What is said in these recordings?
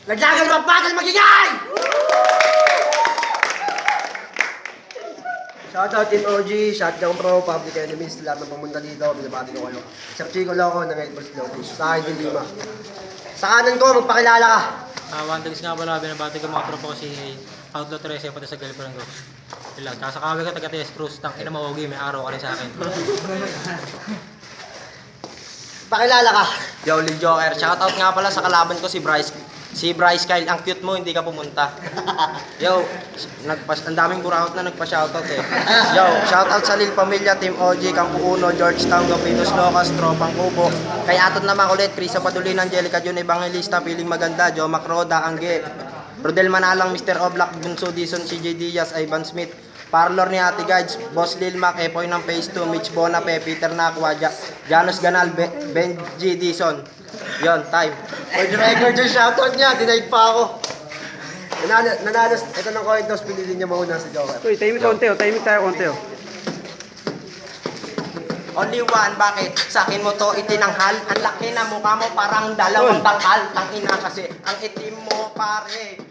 Naglagal magbagal magingay! Shoutout Team OG, Shotgun Pro, Public Enemies, lahat ng pumunta dito, binabati ko kayo. Sir Chico Loco, ng Red Bulls Loco. Sa akin din Lima. Sa kanan ko, magpakilala ka. One Dogs nga pala, binabati ko mga tropa ko si Outlaw 13, pati sa girlfriend ko. Ilan, tsaka sa kawin ka taga-Test Cruz, tang ina mawagi, may araw ka rin sa akin. Pakilala ka. Yo, Lil Joker. Shoutout nga pala sa kalaban ko si Bryce. Si Bryce Kyle, ang cute mo, hindi ka pumunta. Yo, ang daming buraot na nagpa-shoutout eh. Yo, shoutout sa Lil Pamilya, Team OG, Campo Uno, Georgetown, Gapitos Locas, Tropang Kubo. Kay Atot naman ulit, Krisa Padulin, Angelica Jun Evangelista, Piling Maganda, Joe Macroda, Angge, Rodel Manalang, Mr. Oblak, Bunso Dison, CJ Diaz, Ivan Smith, Parlor ni Ate Guides, Boss Lil Mac, Epoy ng Phase 2, Mitch Bonape, Peter Nakwa, Janus Ganal, Benji Dison. Yon, time. For the record yung shoutout niya, denied pa ako. Nanalo, ito ng coin toss, pinili niya mauna si Joker. Uy, tahimik konti, tahimik tayo konti. Only one, bakit? Sa akin mo to itinanghal. Ang laki na mukha mo parang dalawang tangkal. Tangina kasi, ang itim mo pare.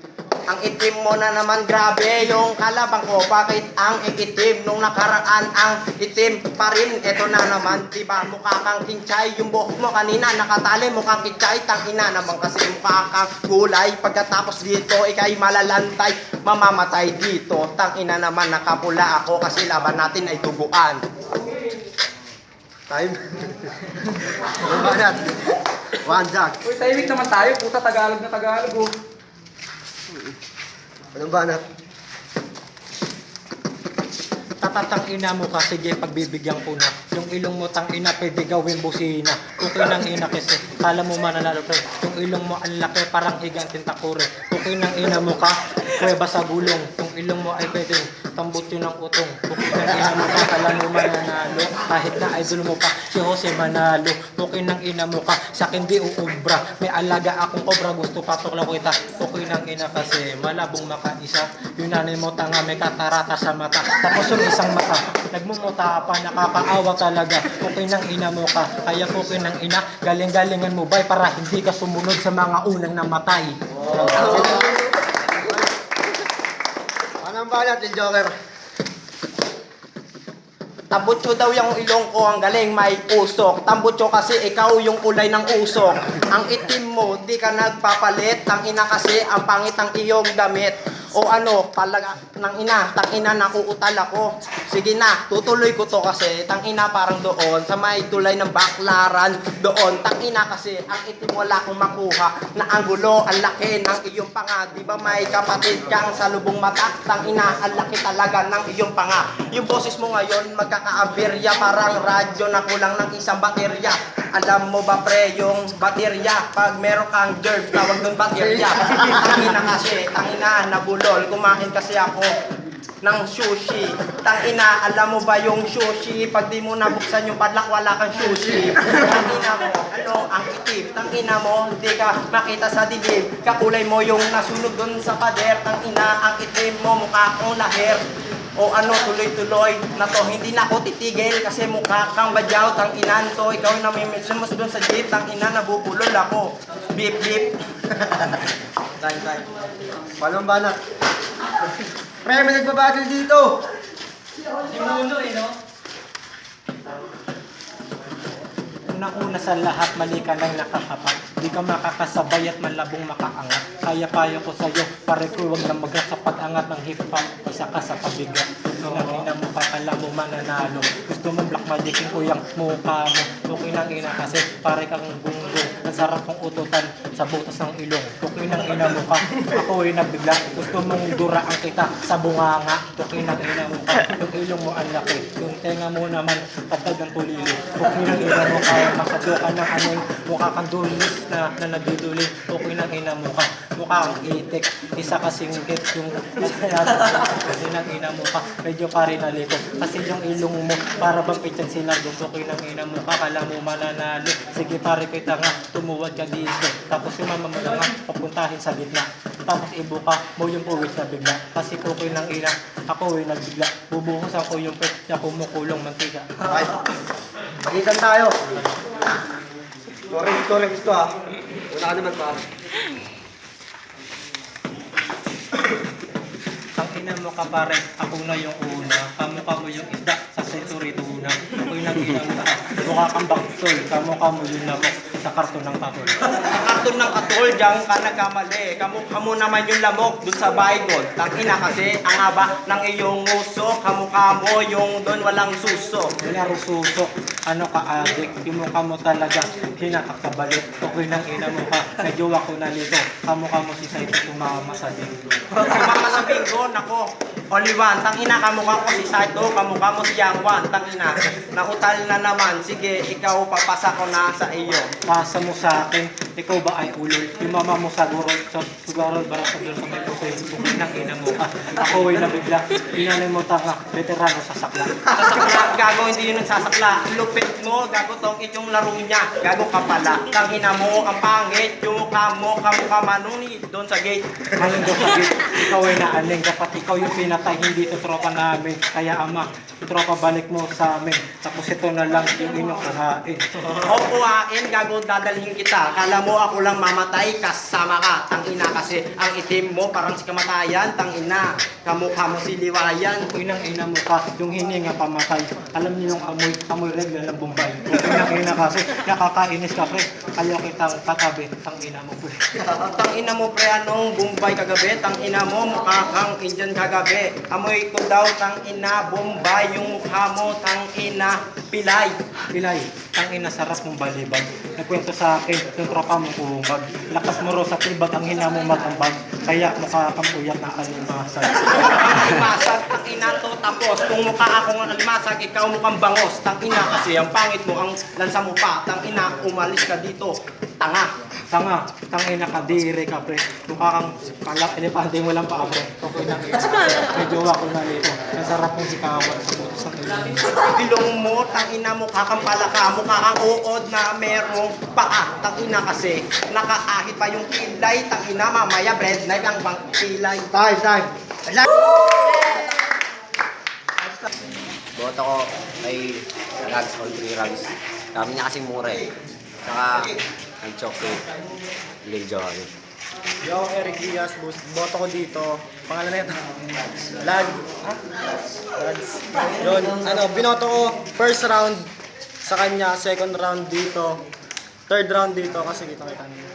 Ang itim mo na naman, grabe yung kalabang ko. Bakit ang itim nung nakaraan ang itim pa rin? Ito na naman, diba? Mukha kang kinchay. Yung buhok mo kanina nakatali, mukhang kinchay. Tangina naman kasi mukha kang gulay. Pagkatapos dito, ikay malalantay. Mamamatay dito. Tangina naman, nakapula ako kasi laban natin ay duguan. Time. Ano ba natin? One Jack. Uy, tahimik naman tayo. Puta, Tagalog na Tagalog, oh. Anong banat? Tatatang ina mo ka, sige pagbibigyan ko na. Yung ilong mo tang ina, pwede gawin busina. Okay nang ina kasi, kala mo mananalo pre. Yung ilong mo ang laki, parang higanting takure. Okay nang ina mo ka, kuweba sa gulong. Yung ilong mo ay pwedeng tambot yun ng utong. Okay nang ina mo ka, kala mo mananalo. Kahit na idol mo pa, si Jose Manalo. Okay nang ina mo ka, sa akin di uubra. May alaga akong kobra, gusto patuklaw kita. Okay nang ina kasi, malabong makaisa. Yung nanay mo tanga, may katarata sa mata. Tapos yung isang mata, nagmumuta pa, nakakaawa talaga. Okay nang ina mo ka, kaya okay nang ina, galing-galingan mo bay para hindi ka sumunod sa mga unang namatay. Anong banat, Lil Joker? Tambutso daw yung ilong ko, ang galing may usok. Tambutso kasi ikaw yung kulay ng usok. Ang itim mo, di ka nagpapalit. Tang ina kasi, ang pangit ang iyong damit. O ano, palaga ng ina, tang ina nakuutal ako. Sige na, tutuloy ko to kasi tang ina parang doon sa may tulay ng Baklaran doon. Tang ina kasi ang itim wala akong makuha na ang gulo, ang laki ng iyong panga. Di ba may kapatid kang sa lubong mata? Tang ina, ang laki talaga ng iyong panga. Yung boses mo ngayon magkakaaberya, parang radyo na kulang ng isang baterya. Alam mo ba pre, yung baterya, pag meron kang germ, tawag nun baterya. Tangina kasi, tangina, nabulol, kumain kasi ako ng sushi. Tangina, alam mo ba yung sushi, pag di mo nabuksan yung padlak, wala kang sushi. Tangina mo, ano, ang itim. Tangina mo, hindi ka makita sa dilim. Kakulay mo yung nasunog dun sa pader. Tangina, ang itim mo, mukha kang lahir. O ano, tuloy-tuloy na to, hindi na ako titigil kasi mukha kang badyaw, tang inan to, ikaw na may mismos doon sa jeep, tang ina, nabubulol ako. Beep, beep. Time. Anong banat? Pre, may nagbabattle dito! Una sa lahat, mali ka nang nakakapat. Di ka makakasabay at malabong makaangat. Kaya-kaya ko sa'yo, pare ko huwag na magrat sa pag-angat ng hip-hop. Isa ka sa pabigat. Ina mo pa, kala mo mananalo. Gusto mo black magicin ko yung mukha mo. Okay nang ina kasi, pare kang gunggong. Ang sarap kong ututan sa butas ng ilong. Okay nang ina mo ka, ako ay nagbigla. Gusto mong duraan kita sa bunganga. Okay nang ina mo ka, yung ilong mo ang laki. Yung tenga mo naman, patag ng tulili. Okay nang ina mo ka, makaduka ng aning mukha kang dulis na nagduduli. Okay nang ina mo ka, mukha kang itik. Isa kasing hit yung kasi nang ina mo ka, medyo pare naliko. Kasi yung ilong mo, para bang pityan sila. Okay nang ina mo ka, kala mo mananalo. Sige pare kita nga, tumuwad ka dito. Tapos yung mama mo na nga, papuntahin sa gitna. Tapos ibuka mo yung puwit na bigla. Kasi okay nang ina, ako ay nagbigla. Bubuhos ako yung pet na kumukulong mantika. Okay. Magitan tayo. Correct to ha. Una ka naman pa. ina mo ka pare, ako na yung una. Kamukha mo yung isda sa sensory tuna. Ako'y nag-ina mo ka. Mukha kang baktol, kamukha mo yung lamok sa karton ng patol. Karton ng atol, diyan ka nagkamali. Kamukha mo naman yung lamok dun sa Bible. Tangina kasi ang haba ng iyong usok. Kamukha mo yung doon walang suso. Wala rin susok, ano ka adik, yung mukha mo talaga, hinakakabalik. Ako'y nang ina mo ka, medyo ako nalito. Kamukha mo si Saito tumama sa linggo. Kamukha sa bingo, nako. Only one, tangina kamukha ko si Saito, kamukha mo si Yang Wan, tangina. Nautal na naman, sige, ikaw papasa ko na sa iyo. Pasa mo sa akin, ikaw ba ay ulol? Yung mama mo sa gurol, sa sugarol, bara sa dul sa may pusoy, ako'y nang ina mo ka. Ako ay nabigla, inanay mo tanga, veterano sa sakla. Sasakla, gago, hindi yun nagsasakla. Lupit mo, gago tong inyong laro niya. Gago ka pala, tangina mo, ang pangit, yung mukha mo, kamukha manuni, doon sa gate. Anong daw sagit, ikaw ay naaning, dapat ikaw yung pinatay, hindi ito tropa namin. Kaya ama, tropa balik mo sa amin. Tapos ito na lang yung inyong kahain. O kuhain, gago, dadalhin kita. Kala mo ako lang mamatay, kasama ka. Tangina kasi, ang itim mo, parang si kamatayan. Tangina, kamukha mo si Liwayan. Kung inang ina mo ka, yung hininga pamatay. Alam niyo yung amoy regla ng Bombay. Kung inang ina kasi, nakakainis ka pre. Kaya kitang katabi, tang ina mo pre. Tangina mo pre, anong Bombay kagabi? Tangina mo, mukha kang Indian kagabi. Amoy ko daw, tangina, Bombay. Yung mukha mo, tangina, pilay. Pilay, tang ina sarap mong balibag. Nagkwento sa akin, yung tropa mong kuhumbag. Lakas mo ro sa tibag, ang hina mo magambag. Kaya mukha kang uyak na alimasag. Alimasag, tangina to tapos. Kung mukha akong alimasag, ikaw mukhang bangos. Tangina kasi, ang pangit mo, ang lansa mo pa. Tangina, umalis ka dito. Tanga. Tanga, tangina ka, dire ka pre. Mukha kang elepante mo lang pa pre. Okay na ina. Medyo ako na nito. Nasarap mong sikawan sa putos ng ina. Ilong mo, tangina mo, kakampalaka, mukha kang uod na merong paa. Tangina kasi, nakaahit pa yung kilay. Tangina, mamaya bread knife ang bang kilay. Time. Boto ko kay Rags on 3 Rags. Dami niya kasing mura eh. Saka nag-chocolate. Lil Johnny. Yo, Eric Diaz, boto ko dito. Pangalan na ito. Lads. Yun, binoto ko first round sa kanya, second round dito, third round dito kasi kita niyo.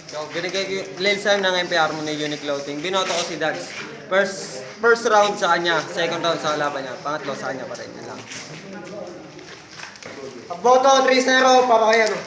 Yo, binigay ko Lil Sam ng MPR mo ni Unique Clothing. Binoto ko si Dags. First round sa kanya, second round sa kalaban niya, pangatlo sa kanya pa rin. Yun lang. Boto 3-0 para kay ano.